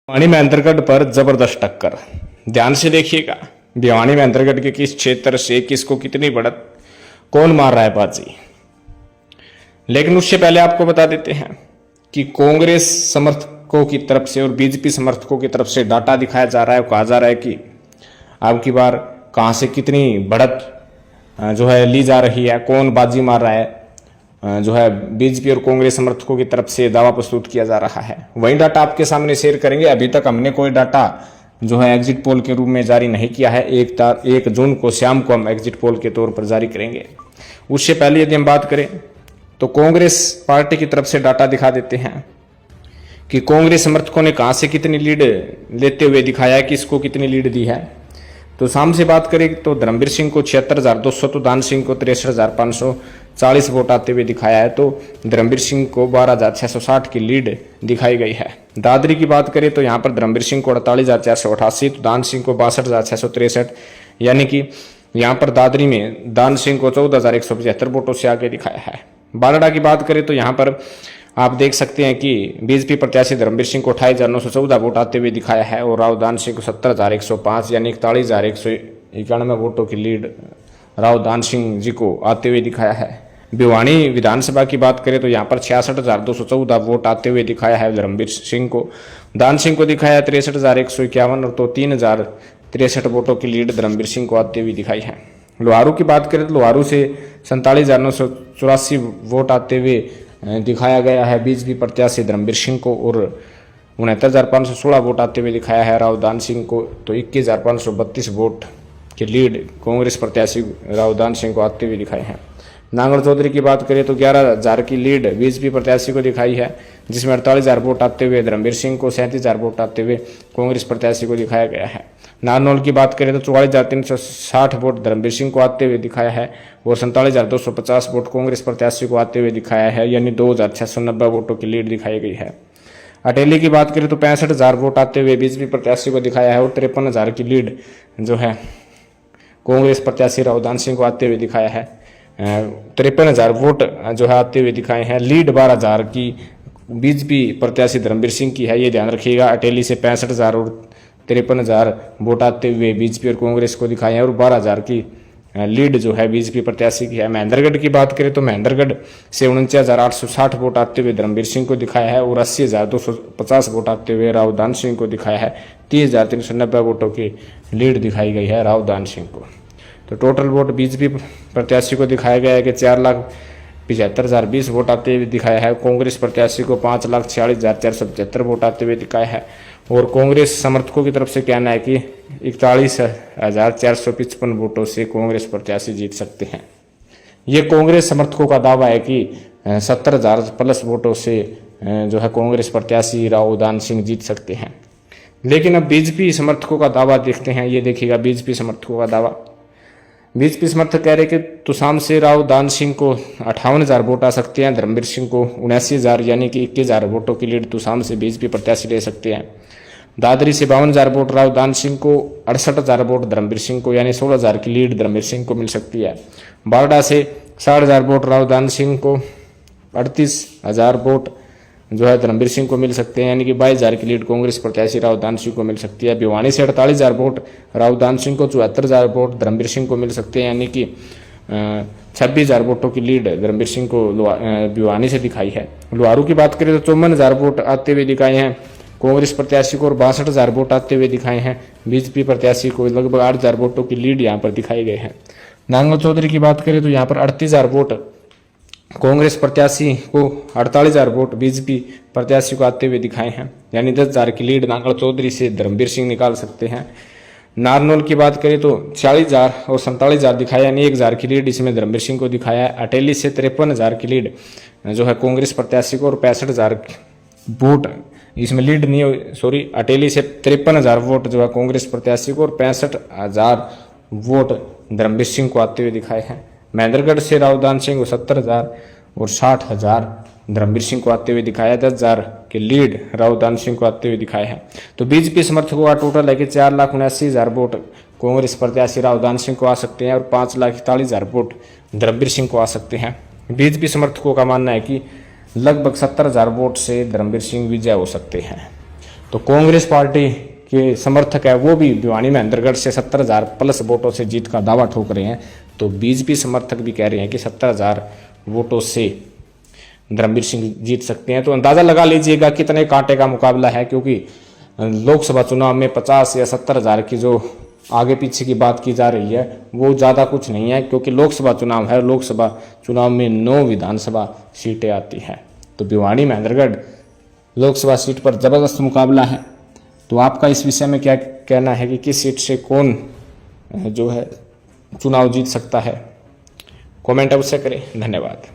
भिवानी महेंद्रगढ़ पर जबरदस्त टक्कर। ध्यान से देखिएगा, भिवानी महेंद्रगढ़ के किस क्षेत्र से किसको कितनी बढ़त, कौन मार रहा है बाजी। लेकिन उससे पहले आपको बता देते हैं कि कांग्रेस समर्थकों की तरफ से और बीजेपी समर्थकों की तरफ से डाटा दिखाया जा रहा है, कहा जा रहा है कि अब की बार कहां से कितनी बढ़त जो है ली जा रही है, कौन बाजी मार रहा है, जो है बीजेपी और कांग्रेस समर्थकों की तरफ से दावा प्रस्तुत किया जा रहा है। वही डाटा आपके सामने शेयर करेंगे। अभी तक हमने कोई डाटा जो है एग्जिट पोल के रूप में जारी नहीं किया है। 1 जून को शाम को हम एग्जिट पोल के तौर पर जारी करेंगे। उससे पहले यदि हम बात करें तो कांग्रेस पार्टी की तरफ से डाटा दिखा देते हैं कि कांग्रेस समर्थकों ने कहां से कितनी लीड लेते हुए दिखाया है, किसको कितनी लीड दी है। तो शाम से बात करें तो धर्मवीर सिंह को 76,200 तो दान सिंह को 63,540 वोट आते हुए दिखाया है। तो धर्मवीर सिंह को 12,660 की लीड दिखाई गई है। दादरी की बात करें तो यहाँ पर धर्मवीर सिंह को 48,488 तो दान सिंह को 62,663, यानी कि यहाँ पर दादरी में दान सिंह को 14,175 वोटों से आगे दिखाया है। बारडा की बात करें तो यहाँ पर आप देख सकते हैं कि बीजेपी प्रत्याशी धर्मवीर सिंह को 28,914 वोट आते हुए दिखाया है और राव दान सिंह को 70,105 यानी 41,191 वोटों की लीड राव दान सिंह जी को आते हुए दिखाया है। भिवानी विधानसभा की बात करें तो यहाँ पर 66,214 वोट आते हुए दिखाया है धर्मवीर सिंह को। दान सिंह को दिखाया 63,151 और तो 3,063 वोटों की लीड धर्मवीर सिंह को आते हुए दिखाई है। लोहारू की बात करें तो लोहारू से 47,984 वोट आते हुए दिखाया गया है बीजेपी प्रत्याशी धर्मवीर सिंह को और 69,516 वोट आते हुए दिखाया है राव दान सिंह को। तो 21,532 वोट की लीड कांग्रेस प्रत्याशी राव दान सिंह को आते हुए दिखाए हैं। नांगल चौधरी की बात करें तो 11,000 की लीड बीजेपी प्रत्याशी को दिखाई है, जिसमें 48,000 वोट आते हुए धर्मवीर सिंह को, 37,000 वोट आते हुए कांग्रेस प्रत्याशी को दिखाया गया है। नारनौल की बात करें तो 44,360 वोट धर्मवीर सिंह को आते हुए दिखाया है और 47,250 वोट कांग्रेस प्रत्याशी को आते हुए दिखाया है, यानी 2,690 वोटों की लीड दिखाई गई है। अटेली की बात करें तो 65,000 वोट आते हुए बीजेपी प्रत्याशी को दिखाया है और 53,000 की लीड जो है कांग्रेस प्रत्याशी राव दान सिंह को आते हुए दिखाया है। 53,000 वोट जो है आते हुए दिखाए हैं। लीड 12,000 की बीजेपी प्रत्याशी धर्मवीर सिंह की है, ये ध्यान रखिएगा। अटेली से 65,000 और 53,000 वोट आते हुए बीजेपी और कांग्रेस को दिखाए हैं और 12,000 की लीड जो है बीजेपी प्रत्याशी की है। महेंद्रगढ़ की बात करें तो महेंद्रगढ़ से 49,860 वोट आते हुए धर्मवीर सिंह को दिखाया है और 80,250 वोट आते हुए राव दान सिंह को दिखाया है। 30,390 वोटों की लीड दिखाई गई है राव दान सिंह को। तो टोटल वोट बीजेपी प्रत्याशी को दिखाया गया है कि 4,75,020 वोट आते हुए दिखाया है। कांग्रेस प्रत्याशी को 5,46,475 वोट आते हुए दिखाया है और कांग्रेस समर्थकों की तरफ से कहना है कि 41,455 वोटों से कांग्रेस प्रत्याशी जीत सकते हैं। ये कांग्रेस समर्थकों का दावा है कि 70,000 प्लस वोटों से जो है कांग्रेस प्रत्याशी राव दान सिंह जीत सकते हैं। लेकिन अब बीजेपी समर्थकों का दावा देखते हैं। ये देखिएगा बीजेपी समर्थकों का दावा। बीजेपी समर्थक कह रहे कि तुसाम से राव दान सिंह को 58,000 वोट आ सकते हैं, धर्मवीर सिंह को 79,000 यानी कि 21,000 वोटों की लीड तुसाम से बीजेपी प्रत्याशी ले सकते हैं। दादरी से 52,000 वोट राव दान सिंह को, 68,000 वोट धर्मवीर सिंह को, यानी 16,000 की लीड धर्मवीर सिंह को मिल सकती है। बारडा से 60,000 वोट राव दान सिंह को, 38,000 वोट जो है धर्मवीर सिंह को मिल सकते हैं, यानी कि 22,000 की लीड कांग्रेस प्रत्याशी राव दान सिंह को मिल सकती है। भिवानी से 48,000 वोट राव दान सिंह को, 74,000 वोट धर्मवीर सिंह को मिल सकते हैं, यानी कि 26,000 वोटों की लीड धर्मवीर सिंह को भिवानी से दिखाई है। लोहारू की बात करें तो 54,000 वोट आते हुए दिखाए हैं कांग्रेस प्रत्याशी को और 62,000 वोट आते हुए दिखाए हैं बीजेपी प्रत्याशी को। लगभग 8,000 वोटों की लीड यहाँ पर दिखाई गए हैं। नांगल चौधरी की बात करें तो यहाँ पर 38,000 वोट कांग्रेस प्रत्याशी को, 48,000 वोट बीजेपी प्रत्याशी को आते हुए दिखाए हैं, यानी 10,000 की लीड नांगल चौधरी से धर्मवीर सिंह निकाल सकते हैं। नारनौल की बात करें तो 40,000 और 47,000 दिखाया, यानी 1,000 की लीड इसमें धर्मवीर सिंह को दिखाया है। अटेली से 53,000 की लीड जो है कांग्रेस प्रत्याशी को और 65,000 वोट इसमें लीड नहीं, सॉरी, अटेली से 53,000 वोट जो है कांग्रेस प्रत्याशी को और 65,000 वोट धर्मवीर सिंह को आते हुए दिखाए हैं। महेंद्रगढ़ से राव दान सिंह को 70,000 और 60,000 धर्मवीर सिंह को आते हुए दिखाया, 10,000 की लीड राव दान सिंह को आते हुए दिखाए हैं। तो बीजेपी समर्थकों का टोटल है कि 4,79,000 वोट कांग्रेस प्रत्याशी राव दान सिंह को आ सकते हैं और 5,41,000 वोट धर्मवीर सिंह को आ सकते हैं। बीजेपी समर्थकों का मानना है कि लगभग 70,000 वोट से धर्मवीर सिंह विजय हो सकते हैं। तो कांग्रेस पार्टी के समर्थक है वो भी भिवानी महेंद्रगढ़ से 70,000 प्लस वोटों से जीत का दावा ठोक रहे हैं। तो बीजेपी समर्थक भी कह रहे हैं कि 70,000 वोटों से धर्मवीर सिंह जीत सकते हैं। तो अंदाजा लगा लीजिएगा कितने कांटे का मुकाबला है, क्योंकि लोकसभा चुनाव में 50 या 70,000 की जो आगे पीछे की बात की जा रही है वो ज़्यादा कुछ नहीं है, क्योंकि लोकसभा चुनाव है। लोकसभा चुनाव में 9 विधानसभा सीटें आती हैं। तो भिवानी महेंद्रगढ़ लोकसभा सीट पर ज़बरदस्त मुकाबला है। तो आपका इस विषय में क्या कहना है कि किस सीट से कौन जो है चुनाव जीत सकता है? कमेंट अवश्य करें। धन्यवाद।